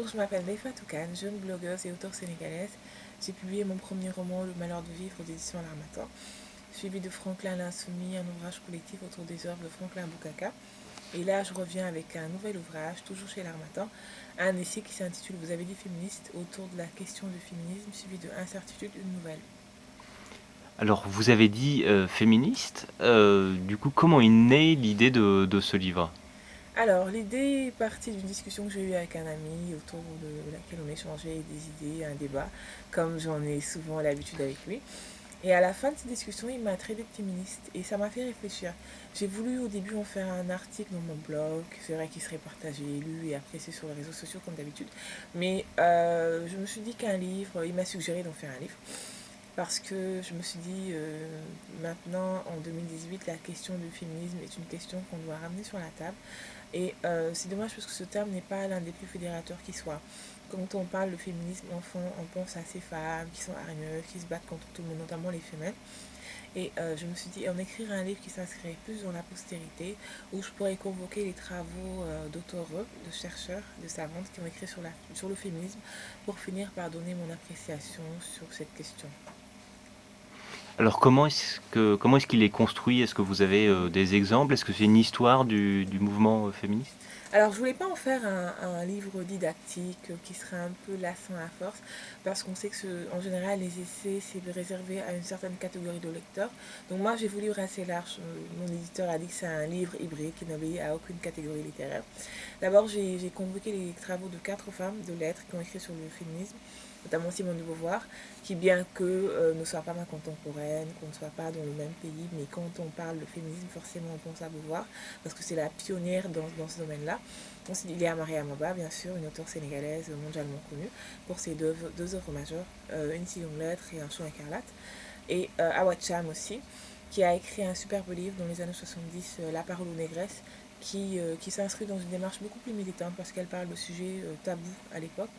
Bonjour, je m'appelle Leifa Toukan, jeune blogueuse et auteure sénégalaise. J'ai publié mon premier roman, Le Malheur de vivre, aux éditions L'Harmattan, suivi de Franklin l'Insoumis, un ouvrage collectif autour des œuvres de Franklin Boukaka. Et là, je reviens avec un nouvel ouvrage, toujours chez L'Harmattan, un essai qui s'intitule Vous avez dit féministe, autour de la question du féminisme, suivi de Incertitude, une nouvelle. Alors, vous avez dit féministe. Du coup, comment est née l'idée de ce livre? Alors, l'idée est partie d'une discussion que j'ai eue avec un ami autour de laquelle on échangeait des idées, un débat, comme j'en ai souvent l'habitude avec lui. Et à la fin de cette discussion, il m'a traité de féministe et ça m'a fait réfléchir. J'ai voulu au début en faire un article dans mon blog, c'est vrai qu'il serait partagé, lu et apprécié sur les réseaux sociaux comme d'habitude, mais je me suis dit qu'un livre, il m'a suggéré d'en faire un livre parce que je me suis dit maintenant en 2018 la question du féminisme est une question qu'on doit ramener sur la table et c'est dommage parce que ce terme n'est pas l'un des plus fédérateurs qui soit. Quand on parle de féminisme enfant, on pense à ces femmes qui sont hargneuses, qui se battent contre tout le monde, notamment les femelles. Et je me suis dit, en écrire un livre qui s'inscrirait plus dans la postérité, où je pourrais convoquer les travaux d'auteurs, de chercheurs, de savantes qui ont écrit sur le féminisme, pour finir par donner mon appréciation sur cette question. Alors, comment est-ce qu'il est construit? Est-ce que vous avez des exemples? Est-ce que c'est une histoire du mouvement féministe? Alors, je voulais pas en faire un livre didactique qui serait un peu lassant à force, parce qu'on sait que en général, les essais, c'est réservé à une certaine catégorie de lecteurs. Donc moi, j'ai voulu assez large. Mon éditeur a dit que c'est un livre hybride qui n'obéit à aucune catégorie littéraire. D'abord, j'ai convoqué les travaux de 4 femmes de lettres qui ont écrit sur le féminisme, notamment Simone de Beauvoir, qui bien que ne soit pas ma contemporaine, qu'on ne soit pas dans le même pays, mais quand on parle de féminisme, forcément on pense à Beauvoir, parce que c'est la pionnière dans ce domaine-là. Ensuite, il y a Maria Maba, bien sûr, une auteure sénégalaise mondialement connue pour ses deux œuvres majeures, Une si longue lettre et Un chant écarlate. Et Awa Cham aussi, qui a écrit un superbe livre dans les années 70, La parole aux négresses, qui s'inscrit dans une démarche beaucoup plus militante parce qu'elle parle de sujets tabous à l'époque,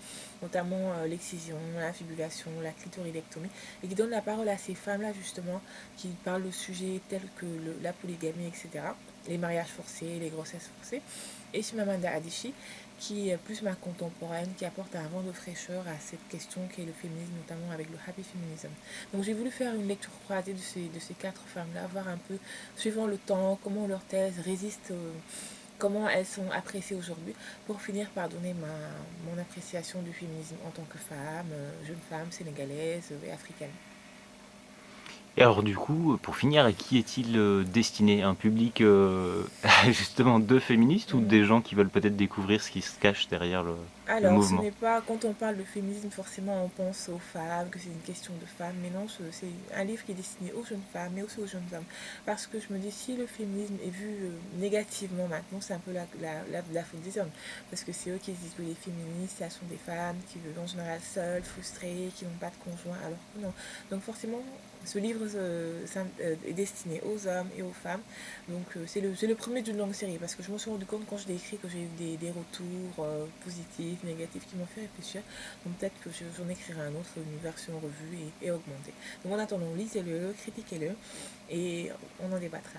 notamment l'excision, l'infibulation, la clitoridectomie, et qui donne la parole à ces femmes-là justement qui parlent de sujets tels que la polygamie, etc., les mariages forcés, les grossesses forcées, et Chimamanda Adichie, qui est plus ma contemporaine, qui apporte un vent de fraîcheur à cette question qui est le féminisme, notamment avec le happy feminism. Donc j'ai voulu faire une lecture croisée de ces 4 femmes-là, voir un peu, suivant le temps, comment leurs thèses résistent, comment elles sont appréciées aujourd'hui, pour finir par donner mon appréciation du féminisme en tant que femme, jeune femme sénégalaise et africaine. Et alors, du coup, pour finir, à qui est-il destiné? Un public justement de féministes ou des Mhm. gens qui veulent peut-être découvrir ce qui se cache derrière le Alors, ce mouvement? n'est pas, quand on parle de féminisme, forcément on pense aux femmes, que c'est une question de femmes, mais non, c'est un livre qui est destiné aux jeunes femmes, mais aussi aux jeunes hommes. Parce que je me dis, si le féminisme est vu négativement maintenant, c'est un peu la faute des hommes. Parce que c'est eux qui disent que les féministes, ce sont des femmes qui vivent en général seules, frustrées, qui n'ont pas de conjoint, alors que non. Donc forcément, ce livre est destiné aux hommes et aux femmes. Donc c'est le premier d'une longue série parce que je me suis rendu compte quand je l'ai écrit que j'ai eu des retours positifs, négatifs qui m'ont fait réfléchir. Donc peut-être que j'en écrirai un autre, une version revue et augmentée. Donc en attendant, lisez-le, critiquez-le et on en débattra.